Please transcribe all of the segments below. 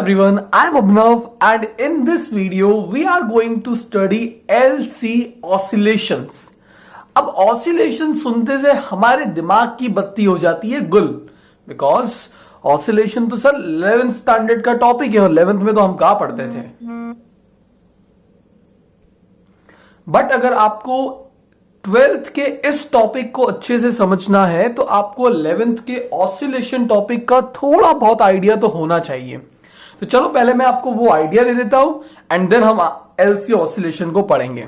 everyone, I am Abhinav and in this video we are going to study LC oscillations. अब oscillation सुनते से हमारे दिमाग की बत्ती हो जाती है गुल, बिकॉज ऑसिलेशन तो सर 11th स्टैंडर्ड का टॉपिक है और 11th में तो हम कहां पढ़ते थे। बट अगर आपको 12th के इस टॉपिक को अच्छे से समझना है तो आपको 11th के ऑसिलेशन टॉपिक का थोड़ा बहुत आइडिया तो होना चाहिए। तो चलो पहले मैं आपको वो आइडिया दे देता हूं एंड देन हम एलसी ऑसिलेशन को पढ़ेंगे।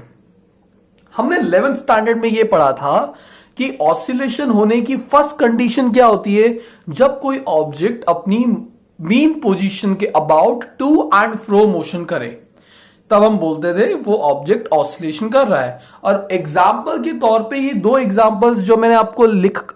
हमने 11th स्टैंडर्ड में ये पढ़ा था कि ऑसिलेशन होने की फर्स्ट कंडीशन क्या होती है, जब कोई ऑब्जेक्ट अपनी मीन पोजीशन के about to and fro motion करे तब हम बोलते थे वो ऑब्जेक्ट ऑसिलेशन कर रहा है। और एग्जाम्पल के तौर पे ये दो एग्जाम्पल्स जो मैंने आपको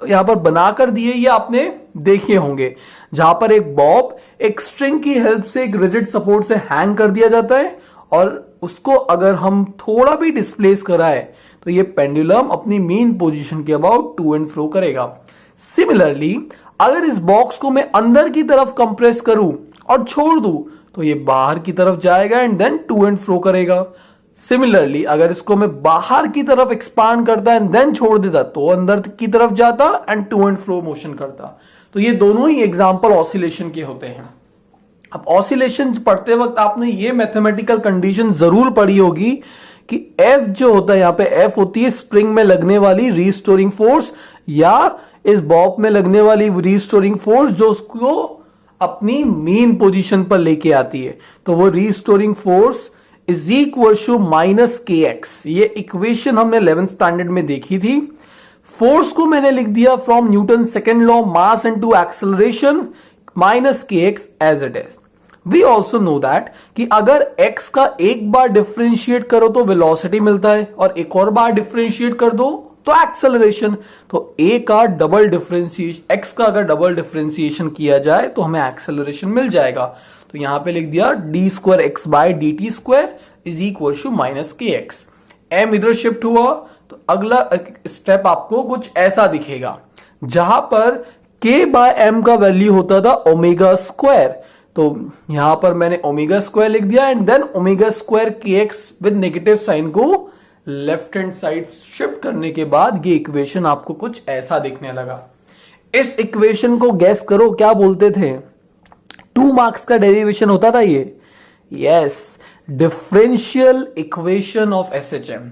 यहां पर बनाकर दिए ये आपने देखे होंगे, जहां पर एक बॉब एक स्ट्रिंग की हेल्प से एक रिजिड सपोर्ट से हैंग कर दिया जाता है और उसको अगर हम थोड़ा भी डिस्प्लेस कराए तो ये पेंडुलम अपनी मेन पोजीशन के अबाउट टू एंड फ्रो करेगा। सिमिलरली अगर इस बॉक्स को मैं अंदर की तरफ कंप्रेस करूं और छोड़ दूं तो ये बाहर की तरफ जाएगा and then to and fro करेगा। सिमिलरली अगर इसको मैं बाहर की तरफ एक्सपांड करता एंड देन छोड़ देता तो अंदर की तरफ जाता and to and fro motion करता। तो ये दोनों ही एग्जांपल ऑसिलेशन के होते हैं। अब ऑसिलेशन पढ़ते वक्त आपने ये मैथमेटिकल कंडीशन जरूर पढ़ी होगी कि एफ जो होता है, यहां पे एफ होती है स्प्रिंग में लगने वाली रीस्टोरिंग फोर्स या इस बॉब में लगने वाली रीस्टोरिंग फोर्स जो उसको अपनी मेन पोजीशन पर लेके आती है। तो वो restoring force is equal to minus के एक्स। ये इक्वेशन हमने 11th स्टैंडर्ड में देखी थी। फोर्स को मैंने लिख दिया from Newton second law mass into acceleration minus के X as it is. We also know that कि अगर x का एक बार डिफ्रेंशिएट करो तो वेलोसिटी मिलता है और एक और बार डिफ्रेंशिएट कर दो तो एक्सेलरेशन। तो a का डबल डिफ्रेंशिएशन, x का अगर डबल डिफ्रेंशिएशन किया जाए तो हमें एक्सेलरेशन मिल जाएगा। तो यहां पे लिख दिया D square X by D T square is equal to minus के एक्स। m इधर शिफ्ट हुआ तो अगला स्टेप आपको कुछ ऐसा दिखेगा, जहां पर k बाय m का वैल्यू होता था ओमेगा स्क्वायर। तो यहां पर मैंने ओमेगा स्क्वायर लिख दिया एंड देन ओमेगा स्क्वायर के एक्स विद नेगेटिव साइन को लेफ्ट हैंड साइड शिफ्ट करने के बाद ये इक्वेशन आपको कुछ ऐसा दिखने लगा। इस इक्वेशन को गैस करो क्या बोलते थे? 2 मार्क्स का डेरिवेशन होता था ये। Yes, differential equation of SHM.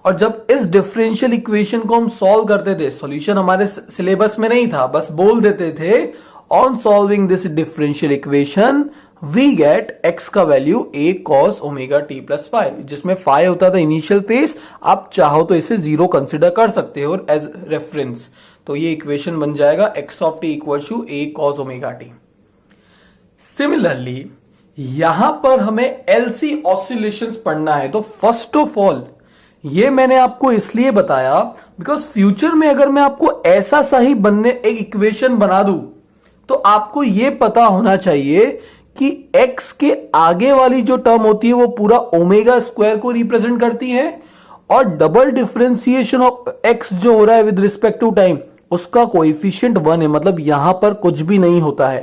और जब इस डिफरेंशियल इक्वेशन को हम सॉल्व करते थे, सॉल्यूशन हमारे सिलेबस में नहीं था, बस बोल देते थे on solving this differential equation we get x का value a cos omega t plus five, जिसमें फाइव होता था इनिशियल फेज। आप चाहो तो इसे 0 कंसिडर कर सकते हो एज रेफरेंस। तो ये इक्वेशन बन जाएगा x of t equal to a cos omega t। Similarly यहां पर हमें LC ऑसिलेशंस पढ़ना है। तो फर्स्ट ऑफ ऑल ये मैंने आपको इसलिए बताया बिकॉज फ्यूचर में अगर मैं आपको ऐसा सही बनने एक इक्वेशन बना दूं तो आपको यह पता होना चाहिए कि x के आगे वाली जो टर्म होती है वो पूरा ओमेगा स्क्वायर को रिप्रेजेंट करती है और डबल डिफरेंशिएशन ऑफ x जो हो रहा है विद रिस्पेक्ट टू टाइम उसका कोएफिशिएंट 1 है, मतलब यहां पर कुछ भी नहीं होता है।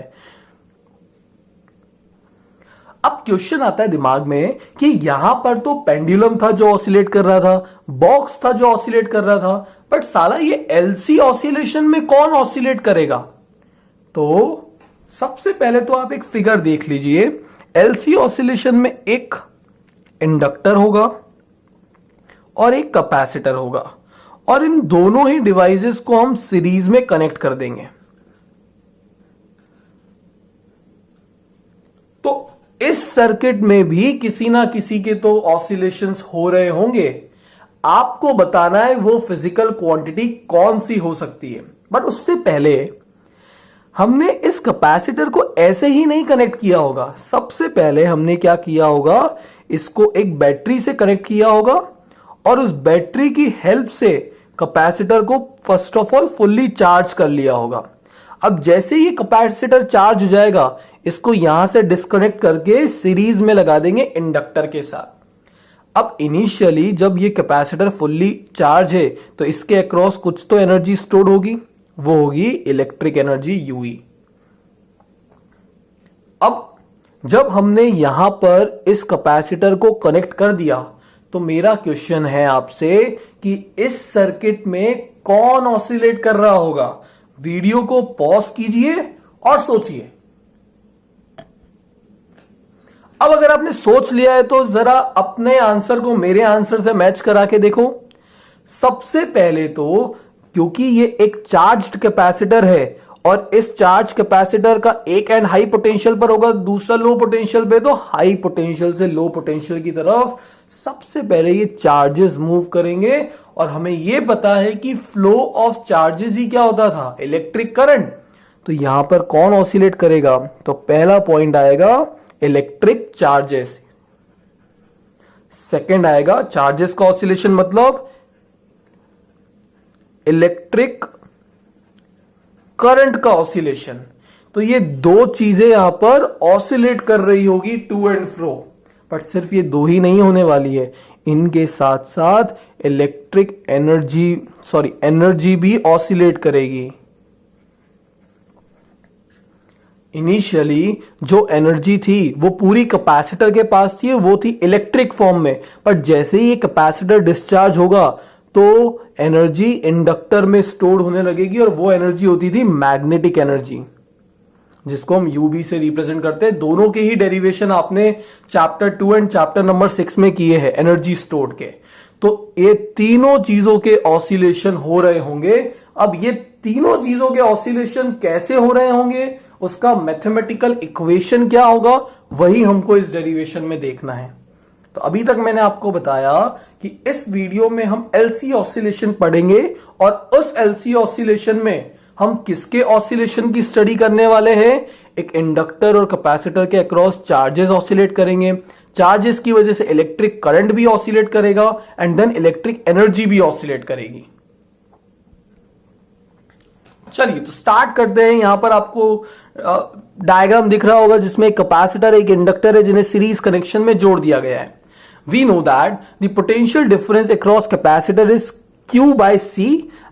अब क्वेश्चन आता है दिमाग में कि यहां पर तो पेंडुलम था जो ऑसिलेट कर रहा था, बॉक्स था जो ऑसिलेट कर रहा था, बट साला ये एलसी ऑसिलेशन में कौन ऑसिलेट करेगा? तो सबसे पहले तो आप एक फिगर देख लीजिए। एलसी ऑसिलेशन में एक इंडक्टर होगा और एक कैपेसिटर होगा और इन दोनों ही डिवाइसेस को हम सीरीज में कनेक्ट कर देंगे। तो इस सर्किट में भी किसी ना किसी के तो ऑसिलेशंस हो रहे होंगे। आपको बताना है वो फिजिकल क्वांटिटी कौन सी हो सकती है। बट उससे पहले हमने इस कैपेसिटर को ऐसे ही नहीं कनेक्ट किया होगा। सबसे पहले हमने क्या किया होगा, इसको एक बैटरी से कनेक्ट किया होगा और उस बैटरी की हेल्प से कैपेसिटर को first of all fully charge कर लिया होगा। अब जैसे ही कैपेसिटर चार्ज हो जाएगा इसको यहां से डिस्कनेक्ट करके सीरीज में लगा देंगे इंडक्टर के साथ। अब इनिशियली जब ये कैपेसिटर फुल्ली चार्ज है तो इसके अक्रॉस कुछ तो एनर्जी स्टोर होगी, वो होगी इलेक्ट्रिक एनर्जी यूई। अब जब हमने यहां पर इस कैपेसिटर को कनेक्ट कर दिया तो मेरा क्वेश्चन है आपसे कि इस सर्किट में कौन ऑसिलेट कर रहा होगा। वीडियो को पॉज कीजिए और सोचिए। अब अगर आपने सोच लिया है तो जरा अपने आंसर को मेरे आंसर से मैच करा के देखो। सबसे पहले तो क्योंकि ये एक चार्ज्ड कैपेसिटर है और इस चार्ज कैपेसिटर का एक एंड हाई पोटेंशियल पर होगा, दूसरा लो पोटेंशियल पे, तो हाई पोटेंशियल से लो पोटेंशियल की तरफ सबसे पहले ये चार्जेस मूव करेंगे। और हमें ये पता है कि फ्लो ऑफ चार्जेस ही क्या होता था, इलेक्ट्रिक करंट। तो यहां पर कौन ऑसिलेट करेगा, तो पहला पॉइंट आएगा इलेक्ट्रिक चार्जेस। सेकंड आएगा चार्जेस का ऑसिलेशन मतलब इलेक्ट्रिक करंट का ऑसिलेशन। तो ये दो चीजें यहां पर ऑसिलेट कर रही होगी टू एंड फ्रो। बट सिर्फ ये दो ही नहीं होने वाली है, इनके साथ साथ इलेक्ट्रिक एनर्जी भी ऑसिलेट करेगी। इनिशियली जो एनर्जी थी वो पूरी कैपेसिटर के पास थी, वो थी इलेक्ट्रिक फॉर्म में। पर जैसे ही ये कैपेसिटर डिस्चार्ज होगा तो एनर्जी इंडक्टर में स्टोर होने लगेगी और वो एनर्जी होती थी मैग्नेटिक एनर्जी, जिसको हम यूबी से रिप्रेजेंट करते हैं। दोनों के ही डेरिवेशन आपने चैप्टर 2 एंड चैप्टर नंबर 6 में किए हैं एनर्जी स्टोर्ड के। तो ये तीनों चीजों के ऑसिलेशन हो रहे होंगे। अब ये तीनों चीजों के ऑसिलेशन कैसे हो रहे होंगे, उसका मैथमेटिकल इक्वेशन क्या होगा, वही हमको इस डेरिवेशन में देखना है। तो अभी तक मैंने आपको बताया कि इस वीडियो में हम एलसी ऑसिलेशन पढ़ेंगे और उस एलसी ऑसिलेशन में हम किसके ऑसिलेशन की स्टडी करने वाले हैं। एक इंडक्टर और कैपेसिटर के अक्रॉस चार्जेस ऑसिलेट करेंगे, चार्जेस की वजह से इलेक्ट्रिक करंट भी ऑसिलेट करेगा एंड देन इलेक्ट्रिक एनर्जी भी ऑसिलेट करेगी। चलिए तो स्टार्ट करते हैं। यहां पर आपको डायग्राम दिख रहा होगा जिसमें एक कैपेसिटर एक इंडक्टर है जिन्हें सीरीज कनेक्शन में जोड़ दिया गया है। We know that the potential difference across capacitor is Q by C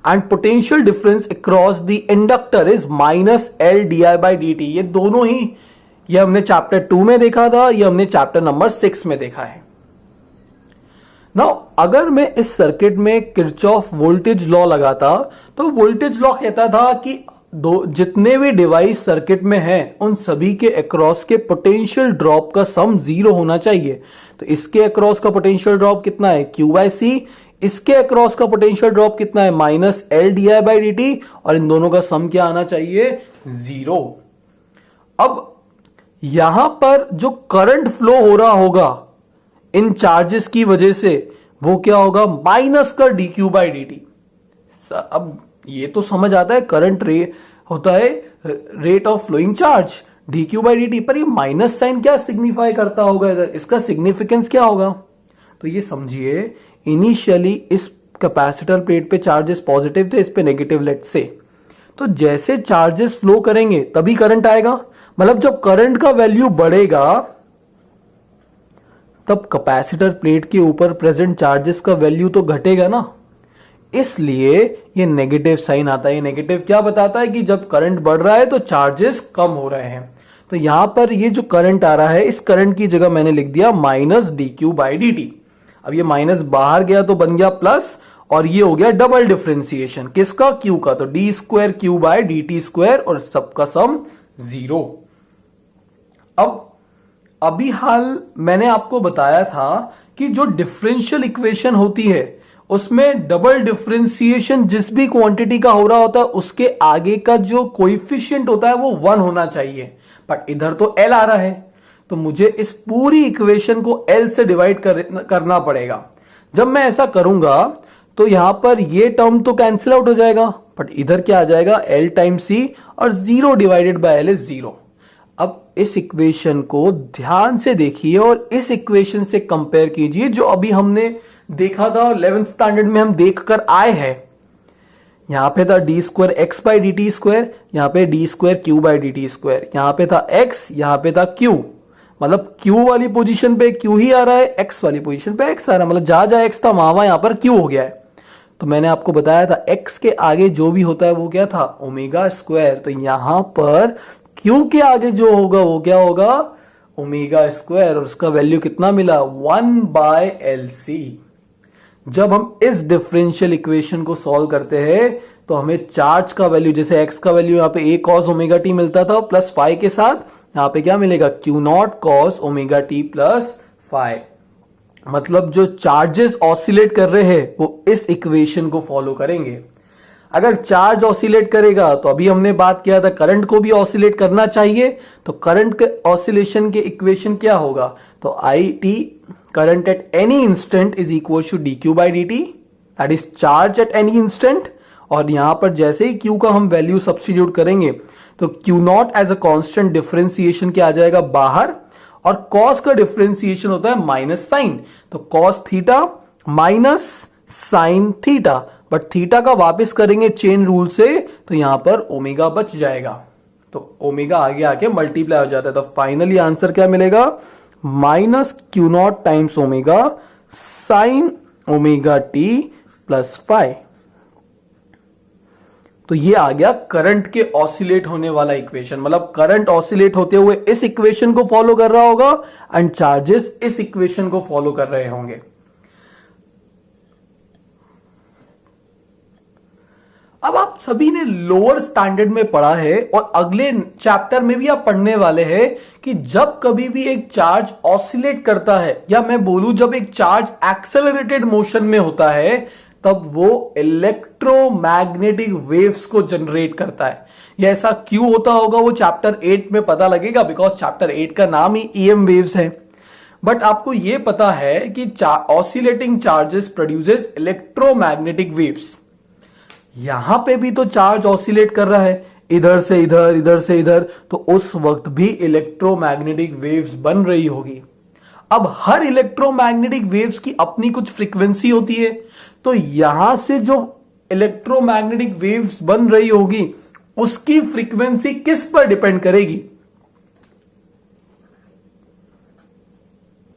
and potential difference across the inductor is minus L di by dt। ये दोनों ही, ये हमने चैप्टर 2 में देखा था, ये हमने चैप्टर नंबर 6 में देखा है। नाउ अगर मैं इस सर्किट में किरचॉफ वोल्टेज लॉ लगाता तो वोल्टेज लॉ कहता था कि जितने भी डिवाइस सर्किट में हैं उन सभी के अक्रॉस के पोटेंशियल ड्रॉप का सम 0 होना चाहिए। तो इसके अक्रॉस का पोटेंशियल ड्रॉप कितना है, Q बाय C। इसके अक्रॉस का पोटेंशियल ड्रॉप कितना है, minus L di by dt। और इन दोनों का सम क्या आना चाहिए, 0। अब यहां पर जो करंट फ्लो हो रहा होगा इन चार्जेस की वजह से वो क्या होगा, माइनस का dq बाई dt। अब ये तो समझ आता है करंट होता है rate of flowing charge dq by dt, पर ये माइनस साइन क्या सिग्निफाई करता होगा इधर, इसका सिग्निफिकेंस क्या होगा। तो ये समझिए इनिशियली इस कैपेसिटर प्लेट पे चार्जेस पॉजिटिव थे, इस पे नेगेटिव लेट से। तो जैसे चार्जेस फ्लो करेंगे तभी करंट आएगा, मतलब जब करंट का वैल्यू बढ़ेगा तब कैपेसिटर प्लेट के ऊपर प्रेजेंट चार्जेस का वैल्यू तो घटेगा ना, इसलिए ये नेगेटिव साइन आता है। ये नेगेटिव क्या बताता है कि जब करंट बढ़ रहा है तो चार्जेस कम हो रहे हैं। तो यहां पर ये जो करंट आ रहा है इस करंट की जगह मैंने लिख दिया माइनस dq बाई dt। अब ये माइनस बाहर गया तो बन गया प्लस, और ये हो गया डबल डिफरेंशिएशन किसका, q का। तो d square q by dt square और सबका सम 0। अब अभी हाल मैंने आपको बताया था कि जो डिफरेंशियल इक्वेशन होती है उसमें डबल डिफरेंशिएशन जिस भी क्वांटिटी का हो रहा होता है उसके आगे का जो कोएफिशिएंट होता है वो 1 होना चाहिए। बट इधर तो L आ रहा है तो मुझे इस पूरी इक्वेशन को L से डिवाइड करना पड़ेगा। जब मैं ऐसा करूंगा तो यहां पर ये टर्म तो कैंसिल आउट हो जाएगा, बट इधर क्या आ जाएगा, L टाइम्स C और 0 डिवाइडेड बाय L इज 0। अब इस इक्वेशन को ध्यान से देखिए और इस इक्वेशन से कंपेयर कीजिए जो अभी हमने देखा था 11th स्टैंडर्ड में हम देख कर आए हैं। यहां पे था D square x by D T square, यहां पे D square Q by D T square, यहां पे था एक्स, यहां पे था क्यू। मतलब क्यू वाली पोजीशन पे क्यू ही आ रहा है, एक्स वाली पोजीशन पे एक्स आ रहा है, मतलब जहां जहां एक्स था वहां यहां पर क्यू हो गया है। तो मैंने आपको बताया था एक्स के आगे जो भी होता है वो क्या था, ओमेगा स्क्वायर। तो यहां पर क्यू के आगे जो होगा वो क्या होगा, ओमेगा स्क्वायर और उसका वैल्यू कितना मिला 1/LC। जब हम इस डिफरेंशियल इक्वेशन को सॉल्व करते हैं तो हमें चार्ज का वैल्यू, जैसे x का वैल्यू यहाँ पे a cos ओमेगा टी मिलता था प्लस फाई के साथ, यहाँ पे क्या मिलेगा Q naught cos omega T plus phi. मतलब जो चार्जेस ऑसिलेट कर रहे हैं वो इस इक्वेशन को फॉलो करेंगे। अगर चार्ज ऑसिलेट करेगा तो अभी हमने बात किया था करंट को भी ऑसिलेट करना चाहिए, तो करंट के ऑसिलेशन के इक्वेशन क्या होगा, तो I T current at any instant is equal to D Q by D T, that is charge at any instant. और यहां पर जैसे ही Q का हम वैल्यू सब्स्टिट्यूट करेंगे तो Q naught as a constant differentiation क्या आ जाएगा बाहर, और cos का डिफरेंशिएशन होता है माइनस साइन, तो cos theta minus sine theta, but theta का वापस करेंगे चेन रूल से तो यहां पर ओमेगा बच जाएगा, तो ओमेगा आगे आके मल्टीप्लाई हो जाता है। तो फाइनली आंसर क्या मिलेगा minus Q not times omega sine omega T plus five. तो ये आ गया करंट के ऑसिलेट होने वाला इक्वेशन, मतलब करंट ऑसिलेट होते हुए इस इक्वेशन को फॉलो कर रहा होगा एंड चार्जेस इस इक्वेशन को फॉलो कर रहे होंगे। अब आप सभी ने लोअर स्टैंडर्ड में पढ़ा है और अगले चैप्टर में भी आप पढ़ने वाले हैं कि जब कभी भी एक चार्ज ऑसिलेट करता है, या मैं बोलूं जब एक चार्ज एक्सेलरेटेड मोशन में होता है, तब वो इलेक्ट्रोमैग्नेटिक वेव्स को जनरेट करता है। ये ऐसा क्यों होता होगा वो चैप्टर 8 में पता लगेगा, बिकॉज चैप्टर 8 का नाम ही ईएम वेव्स है। बट आपको ये पता है कि oscillating charges produces electromagnetic waves. यहां पे भी तो चार्ज ऑसिलेट कर रहा है, इधर से इधर, इधर से इधर, तो उस वक्त भी इलेक्ट्रोमैग्नेटिक वेव्स बन रही होगी। अब हर इलेक्ट्रोमैग्नेटिक वेव्स की अपनी कुछ फ्रीक्वेंसी होती है, तो यहां से जो इलेक्ट्रोमैग्नेटिक वेव्स बन रही होगी उसकी फ्रीक्वेंसी किस पर डिपेंड करेगी।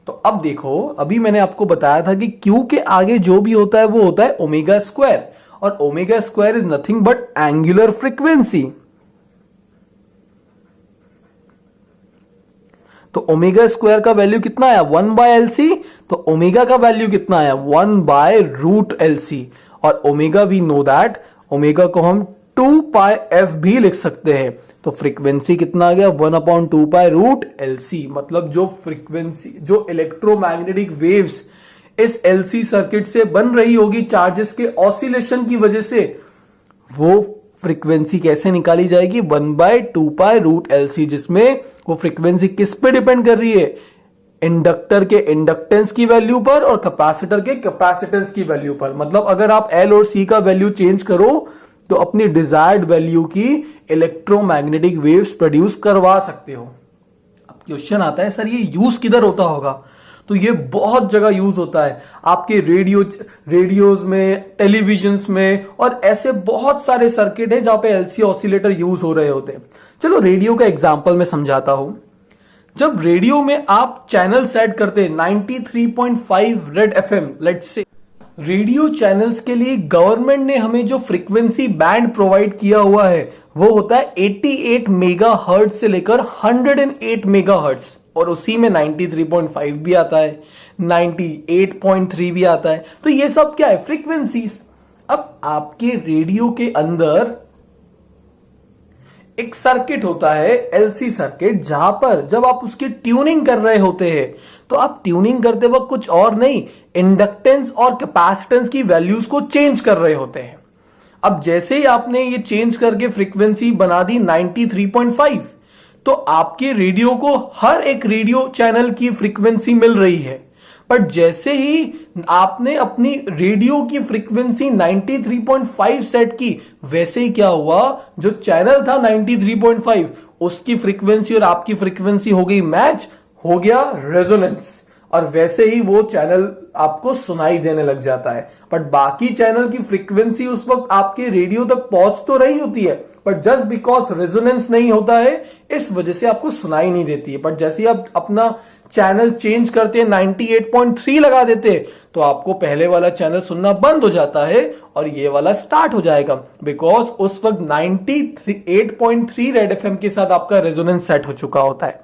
तो अब देखो, अभी मैंने आपको बताया था कि Q के आगे जो भी होता है वो होता है ओमेगा स्क्वायर, और omega square is nothing but angular frequency. तो ओमेगा स्क्वायर का वैल्यू कितना आया 1/LC, तो ओमेगा का वैल्यू कितना आया 1/√LC, और omega we know that omega को हम 2πf भी लिख सकते हैं, तो फ्रीक्वेंसी कितना आ गया 1/2π√LC। मतलब जो फ्रीक्वेंसी, जो इलेक्ट्रोमैग्नेटिक वेव्स इस LC सर्किट से बन रही होगी चार्जेस के ऑसिलेशन की वजह से, वो फ्रीक्वेंसी कैसे निकाली जाएगी 1/2π√LC, जिसमें वो फ्रीक्वेंसी किस पे डिपेंड कर रही है, इंडक्टर के इंडक्टेंस की वैल्यू पर और कैपेसिटर के कैपेसिटेंस की वैल्यू पर। मतलब अगर आप L और C का वैल्यू चेंज करो तो अपनी डिजायर्ड वैल्यू की इलेक्ट्रोमैग्नेटिक वेव्स प्रोड्यूस करवा सकते हो। अब क्वेश्चन आता है सर ये यूज किधर होता होगा, तो ये बहुत जगह यूज होता है, आपके रेडियोज में, टेलीविजन्स में, और ऐसे बहुत सारे सर्किट है जहां पे LC ऑसिलेटर यूज हो रहे होते हैं। चलो रेडियो का एग्जांपल मैं समझाता हूं। जब रेडियो में आप चैनल सेट करते हैं 93.5 red FM, let's say, radio channels के लिए गवर्नमेंट ने हमें जो फ्रीक्वेंसी बैंड प्रोवाइड किया हुआ है वो होता है 88 मेगाहर्ट्ज से लेकर 108 मेगाहर्ट्ज, और उसी में 93.5 भी आता है, 98.3 भी आता है। तो ये सब क्या है फ्रीक्वेंसीज। अब आपके रेडियो के अंदर एक सर्किट होता है LC सर्किट, जहां पर जब आप उसकी ट्यूनिंग कर रहे होते हैं तो आप ट्यूनिंग करते वक्त कुछ और नहीं, इंडक्टेंस और कैपेसिटेंस की वैल्यूज को चेंज कर रहे होते हैं। अब जैसे ही आपने ये चेंज करके फ्रीक्वेंसी बना दी 93.5, तो आपके रेडियो को हर एक रेडियो चैनल की फ्रीक्वेंसी मिल रही है। बट जैसे ही आपने अपनी रेडियो की फ्रीक्वेंसी 93.5 सेट की, वैसे ही क्या हुआ, जो चैनल था 93.5 उसकी फ्रीक्वेंसी और आपकी फ्रीक्वेंसी हो गई मैच, हो गया रेजोनेंस, और वैसे ही वो चैनल आपको सुनाई देने लग जाता है। बट बाकी चैनल की फ्रीक्वेंसी उस वक्त आपके रेडियो तक पहुंच तो रही होती है, बट जस्ट बिकॉज रेजोनेंस नहीं होता है इस वजह से आपको सुनाई नहीं देती है। बट जैसे ही आप अपना चैनल चेंज करते हैं 98.3 लगा देते हैं, तो आपको पहले वाला चैनल सुनना बंद हो जाता है और ये वाला स्टार्ट हो जाएगा, बिकॉज उस वक्त 98.3 रेड FM के साथ आपका रेजोनेंस सेट हो चुका होता है।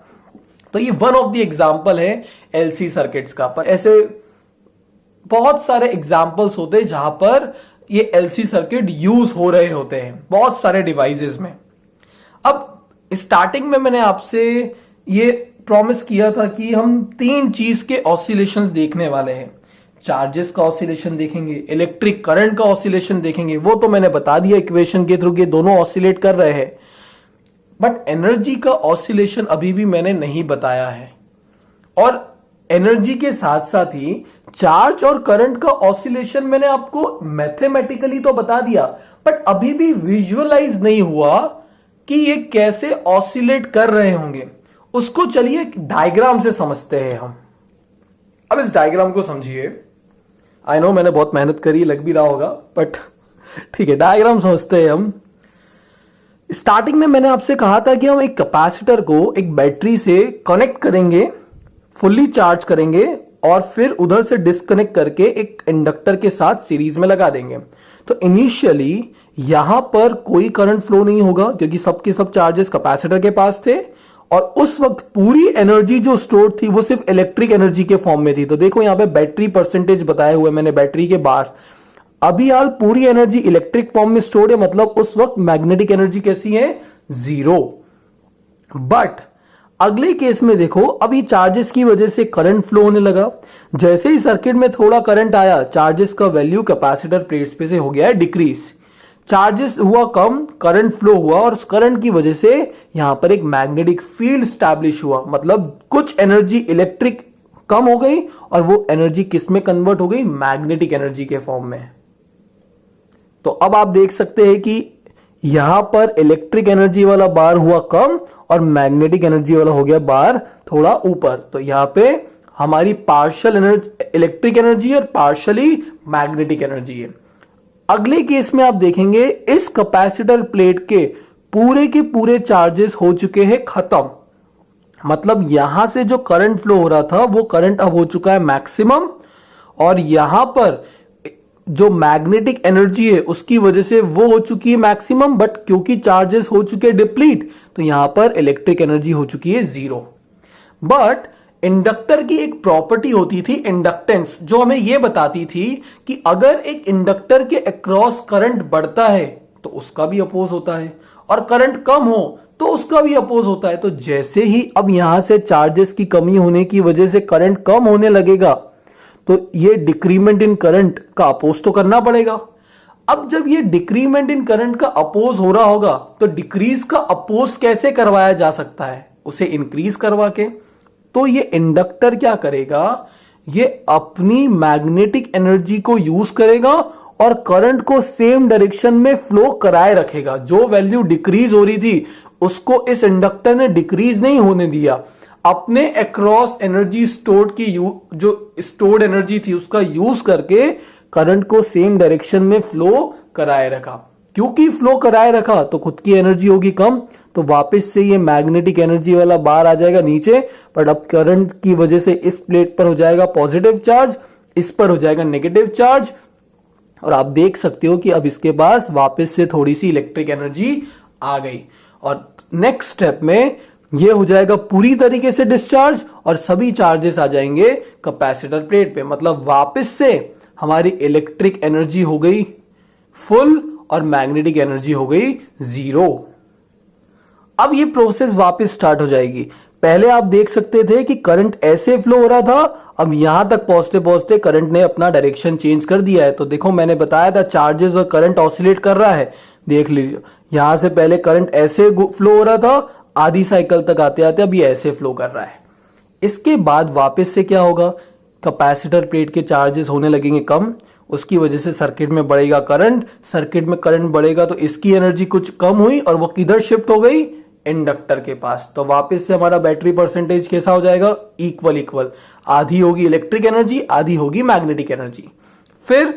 तो ये वन ऑफ द एग्जाम्पल है एलसी सर्किट्स का। पर ऐसे बहुत सारे एग्जाम्पल्स होते हैं जहां पर ये एलसी सर्किट यूज हो रहे होते हैं बहुत सारे डिवाइसेस में। अब स्टार्टिंग में मैंने आपसे ये प्रॉमिस किया था कि हम 3 चीज के ऑसिलेशंस देखने वाले हैं। चार्जेस का ऑसिलेशन देखेंगे, इलेक्ट्रिक करंट का ऑसिलेशन देखेंगे, वो तो मैंने बता दिया इक्वेशन के थ्रू कि दोनों ऑसिलेट कर रहे हैं। बट एनर्जी का ऑसिलेशन अभी भी मैंने नहीं बताया है, और एनर्जी के साथ साथ ही चार्ज और करंट का ऑसिलेशन मैंने आपको मैथमेटिकली तो बता दिया, बट अभी भी विजुअलाइज नहीं हुआ कि ये कैसे ऑसिलेट कर रहे होंगे। उसको चलिए डायग्राम से समझते हैं हम। अब इस डायग्राम को समझिए। आई नो मैंने बहुत मेहनत करी, लग भी रहा होगा, बट ठीक है, डायग्राम समझते हैं हम। स्टार्टिंग में मैंने आपसे कहा था कि हम एक कैपेसिटर को एक बैटरी से कनेक्ट करेंगे, फुल्ली चार्ज करेंगे, और फिर उधर से डिस्कनेक्ट करके एक इंडक्टर के साथ सीरीज में लगा देंगे। तो इनिशियली यहां पर कोई करंट फ्लो नहीं होगा क्योंकि सबके सब चार्जेस कैपेसिटर के पास थे, और उस वक्त पूरी एनर्जी जो स्टोर थी वो सिर्फ इलेक्ट्रिक एनर्जी के फॉर्म में थी। तो देखो यहां पे बैटरी परसेंटेज बताए हुए मैंने बैटरी के बाहर। अभी हाल पूरी एनर्जी इलेक्ट्रिक फॉर्म में स्टोर्ड है, मतलब उस वक्त मैग्नेटिक एनर्जी कैसी है? 0। बट अगले केस में देखो, अभी चार्जेस की वजह से करंट फ्लो होने लगा। जैसे ही सर्किट में थोड़ा करंट आया, चार्जेस का वैल्यू कैपेसिटर प्लेट्स पे से हो गया है डिक्रीज। चार्जेस हुआ कम, करंट फ्लो हुआ, और उस करंट की वजह से यहां पर एक मैग्नेटिक फील्ड स्टैब्लिश हुआ। मतलब कुछ एनर्जी इलेक्ट्रिक कम हो गई और वो एनर्जी किस में कन्वर्ट हो गई? मैग्नेटिक एनर्जी के फॉर्म में। तो अब आप देख सकते हैं कि यहां पर इलेक्ट्रिक एनर्जी वाला बार हुआ कम और मैग्नेटिक एनर्जी वाला हो गया बार थोड़ा ऊपर। तो यहां पे हमारी पार्शियल एनर्जी इलेक्ट्रिक एनर्जी और पार्शियली मैग्नेटिक एनर्जी है। अगले केस में आप देखेंगे इस कैपेसिटर प्लेट के पूरे चार्जेस हो चुके हैं खत्म। मतलब यहां से जो करंट फ्लो हो रहा था वो करंट अब हो चुका है मैक्सिमम, और यहां पर जो मैग्नेटिक एनर्जी है उसकी वजह से वो हो चुकी है मैक्सिमम, बट क्योंकि चार्जेस हो चुके हैं डिप्लीट, तो यहां पर इलेक्ट्रिक एनर्जी हो चुकी है 0। बट इंडक्टर की एक प्रॉपर्टी होती थी इंडक्टेंस, जो हमें यह बताती थी कि अगर एक इंडक्टर के अक्रॉस करंट बढ़ता है तो उसका भी अपोज होता है, और करंट कम हो तो उसका भी अपोज होता है। तो जैसे ही अब यहां से चार्जेस की कमी होने की वजह से करंट कम होने लगेगा, तो ये डिक्रीमेंट इन करंट का अपोज तो करना पड़ेगा। अब जब ये डिक्रीमेंट इन करंट का अपोज हो रहा होगा, तो डिक्रीज का अपोज कैसे करवाया जा सकता है? उसे इंक्रीज करवा के। तो ये इंडक्टर क्या करेगा? ये अपनी मैग्नेटिक एनर्जी को यूज करेगा और करंट को सेम डायरेक्शन में फ्लो कराए रखेगा। जो वैल्यू डिक्रीज हो रही थी उसको इस इंडक्टर ने डिक्रीज नहीं होने दिया, अपने अक्रॉस एनर्जी स्टोर्ड की जो स्टोर्ड एनर्जी थी उसका यूज करके करंट को सेम डायरेक्शन में फ्लो कराए रखा। क्योंकि फ्लो कराए रखा तो खुद की एनर्जी होगी कम, तो वापस से ये मैग्नेटिक एनर्जी वाला बार आ जाएगा नीचे। बट अब करंट की वजह से इस प्लेट पर हो जाएगा पॉजिटिव चार्ज, इस पर हो जाएगा नेगेटिव चार्ज, और आप देख सकते हो कि अब इसके पास वापस से थोड़ी सी इलेक्ट्रिक एनर्जी आ गई। और नेक्स्ट स्टेप में ये हो जाएगा पूरी तरीके से डिस्चार्ज, और सभी चार्जेस आ जाएंगे कैपेसिटर प्लेट पे। मतलब वापस से हमारी इलेक्ट्रिक एनर्जी हो गई फुल और मैग्नेटिक एनर्जी हो गई 0। अब ये प्रोसेस वापस स्टार्ट हो जाएगी। पहले आप देख सकते थे कि करंट ऐसे फ्लो हो रहा था, अब यहां तक पहुंचते पहुंचते करंट ने अपना डायरेक्शन चेंज कर दिया है। तो देखो मैंने बताया था चार्जेस और करंट ऑसिलेट कर रहा है। देख लीजिए यहां से पहले करंट ऐसे फ्लो हो रहा था, आधी साइकिल तक आते आते अब ये ऐसे फ्लो कर रहा है। इसके बाद वापस से क्या होगा? कैपेसिटर प्लेट के चार्जेस होने लगेंगे कम, उसकी वजह से सर्किट में बढ़ेगा करंट। सर्किट में करंट बढ़ेगा तो इसकी एनर्जी कुछ कम हुई और वो किधर शिफ्ट हो गई? इंडक्टर के पास। तो वापस से हमारा बैटरी परसेंटेज कैसा हो जाएगा? Equal equal. आधी होगी इलेक्ट्रिक एनर्जी, आधी होगी मैग्नेटिक एनर्जी। फिर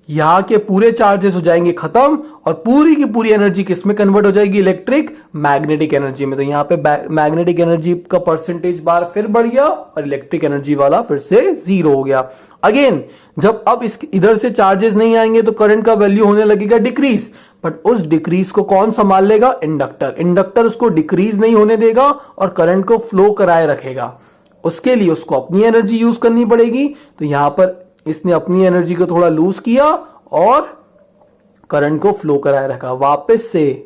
यहां के पूरे चार्जेस हो जाएंगे खत्म और पूरी की पूरी एनर्जी किस में कन्वर्ट हो जाएगी? इलेक्ट्रिक मैग्नेटिक एनर्जी में। तो यहां पे मैग्नेटिक एनर्जी का परसेंटेज बार फिर बढ़ गया और इलेक्ट्रिक एनर्जी वाला फिर से 0 हो गया। अगेन जब अब इस इधर से चार्जेस नहीं आएंगे तो करंट का वैल्यू होने लगेगा डिक्रीज, बट उस डिक्रीज को कौन संभाल लेगा? इंडक्टर। इंडक्टर उसको डिक्रीज नहीं होने देगा और करंट को फ्लो कराए रखेगा। उसके लिए उसको अपनी एनर्जी यूज करनी पड़ेगी। तो यहां पर इसने अपनी एनर्जी को थोड़ा लूज किया और करंट को फ्लो कराए रखा। वापस से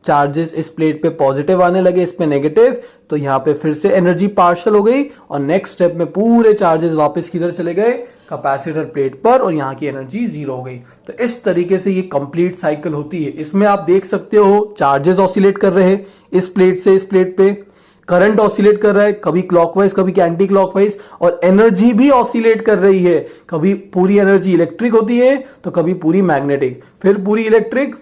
चार्जेस इस प्लेट पे पॉजिटिव आने लगे, इस पे नेगेटिव, तो यहां पे फिर से एनर्जी पार्शियल हो गई और नेक्स्ट स्टेप में पूरे चार्जेस वापस किधर चले गए? कैपेसिटर प्लेट पर, और यहां की एनर्जी जीरो हो गई। तो इस तरीके से ये कंप्लीट साइकिल होती है। इसमें आप देख सकते हो चार्जेस ऑसिलेट कर रहे हैं इस प्लेट से इस प्लेट पे, करंट ऑसिलेट कर रहा है कभी क्लॉकवाइज कभी एंटी क्लॉकवाइज, और एनर्जी भी ऑसिलेट कर रही है। कभी पूरी एनर्जी इलेक्ट्रिक होती है तो कभी पूरी मैग्नेटिक, फिर पूरी इलेक्ट्रिक,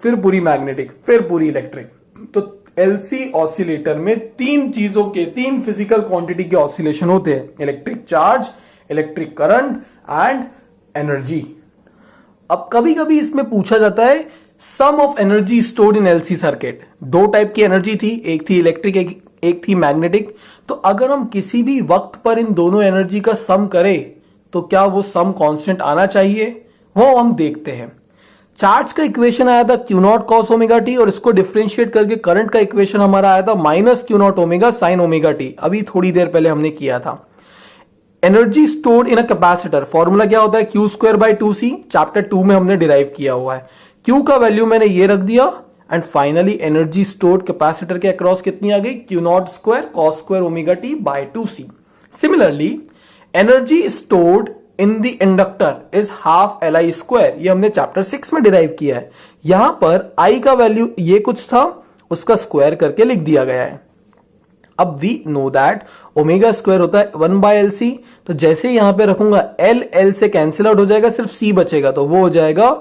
फिर पूरी मैग्नेटिक, फिर पूरी इलेक्ट्रिक। तो एलसी ऑसिलेटर में तीन चीजों के, तीन फिजिकल क्वांटिटी के ऑसिलेशन होते हैं, electric charge, electric current and energy. अब कभी कभी इसमें पूछा जाता है sum of energy stored in LC circuit. दो टाइप की एनर्जी थी, एक थी इलेक्ट्रिक, एक थी मैग्नेटिक। तो अगर हम किसी भी वक्त पर इन दोनों एनर्जी का सम करें तो क्या वो सम कांस्टेंट आना चाहिए? वो हम देखते हैं। चार्ज का इक्वेशन आया था Q not cos omega T, और इसको डिफरेंशिएट करके करंट का इक्वेशन हमारा आया था minus Q not omega sine omega T. अभी थोड़ी देर पहले हमने किया था। Energy stored in a capacitor, formula क्या होता है? Q square by 2c, chapter 2 में हमने डिराइव किया हुआ है। क्यू का वैल्यू मैंने ये रख दिया and finally energy stored capacitor के अक्रॉस कितनी आ गई? Q naught square cos square omega T by 2c। Similarly energy stored in the inductor is half L I square, ये हमने चैप्टर 6 में डिराइव किया है। यहां पर आई का वैल्यू ये कुछ था, उसका स्क्वायर करके लिख दिया गया है। अब we know that omega square होता है 1/LC, तो जैसे यहां पे रखूंगा एल से कैंसिल आउट हो जाएगा, सिर्फ सी बचेगा, तो वो हो जाएगा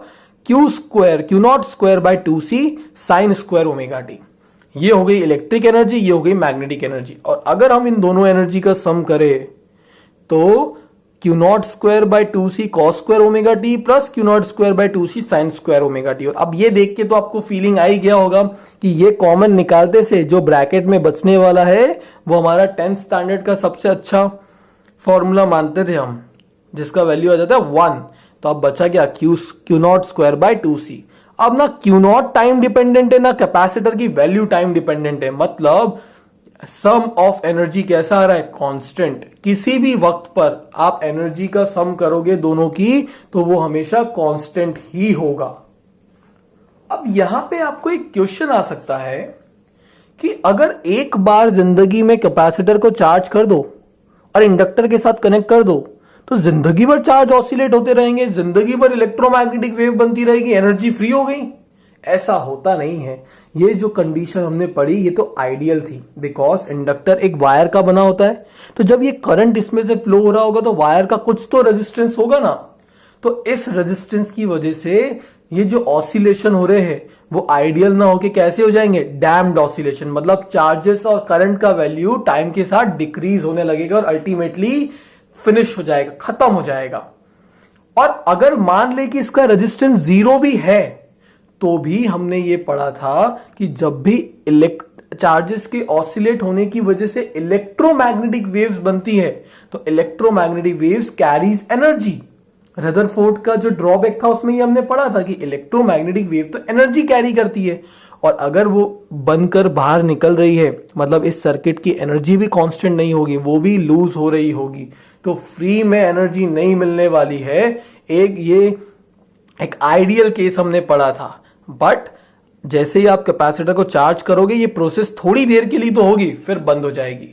Q square Q naught square by 2c sine square omega T. ये हो गई इलेक्ट्रिक एनर्जी, ये हो गई मैग्नेटिक एनर्जी। और अगर हम इन दोनों एनर्जी का सम करें तो Q naught square by 2c cos square omega T plus Q naught square by 2c sine square omega T. और अब ये देख के तो आपको फीलिंग आ ही गया होगा कि ये कॉमन निकालते से जो ब्रैकेट में बचने वाला है वो हमारा 10th स्टैंडर्ड का सबसे अच्छा फॉर्मूला मानते थे हम, जिसका वैल्यू आ जाता है 1। तो अब बचा क्या? Q naught square by 2c। अब ना क्यू नॉट टाइम डिपेंडेंट है ना कैपेसिटर की वैल्यू टाइम डिपेंडेंट है, मतलब सम ऑफ एनर्जी कैसा आ रहा है? कांस्टेंट। किसी भी वक्त पर आप एनर्जी का सम करोगे दोनों की तो वो हमेशा कांस्टेंट ही होगा। अब यहां पे आपको एक क्वेश्चन आ सकता है कि अगर एक बार जिंदगी में कैपेसिटर को चार्ज कर दो और इंडक्टर के साथ कनेक्ट कर दो तो जिंदगी भर चार्ज ऑसिलेट होते रहेंगे, जिंदगी भर इलेक्ट्रोमैग्नेटिक वेव बनती रहेगी, एनर्जी फ्री हो गई? ऐसा होता नहीं है। ये जो कंडीशन हमने पढ़ी ये तो आइडियल थी, बिकॉज इंडक्टर एक वायर का बना होता है, तो जब ये करंट इसमें से फ्लो हो रहा होगा तो वायर का कुछ तो रेजिस्टेंस होगा ना। तो इस रेजिस्टेंस की वजह से ये जो ऑसिलेशन हो रहे हैं वो आइडियल ना होके कैसे हो जाएंगे? डैम्ड ऑसिलेशन, मतलब चार्जेस और करंट का वैल्यू टाइम के साथ डिक्रीज होने लगेगा और अल्टीमेटली फिनिश हो जाएगा, खत्म हो जाएगा। और अगर मान ले कि इसका रेजिस्टेंस जीरो भी है तो भी हमने ये पढ़ा था कि जब भी चार्जेस के ऑसिलेट होने की वजह से इलेक्ट्रोमैग्नेटिक वेव्स बनती है तो electromagnetic waves carries energy. Rutherford का जो ड्रॉबैक था उसमें ये हमने पढ़ा था कि इलेक्ट्रोमैग्नेटिक वेव तो एनर्जी कैरी करती है, और अगर वो बनकर बाहर निकल रही है मतलब इस सर्किट की एनर्जी भी कांस्टेंट नहीं होगी, वो भी लूज हो रही होगी, तो फ्री में एनर्जी नहीं मिलने वाली है। ये एक आइडियल केस हमने पढ़ा था। बट जैसे ही आप कैपेसिटर को चार्ज करोगे ये प्रोसेस थोड़ी देर के लिए तो होगी, फिर बंद हो जाएगी।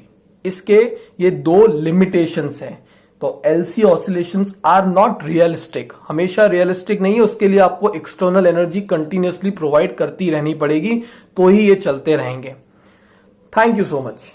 इसके ये दो लिमिटेशंस हैं। तो LC oscillations are not realistic, हमेशा रियलिस्टिक नहीं है। उसके लिए आपको एक्सटर्नल एनर्जी कंटिन्यूअसली प्रोवाइड करती रहनी पड़ेगी, तो ही ये चलते रहेंगे। Thank you so much.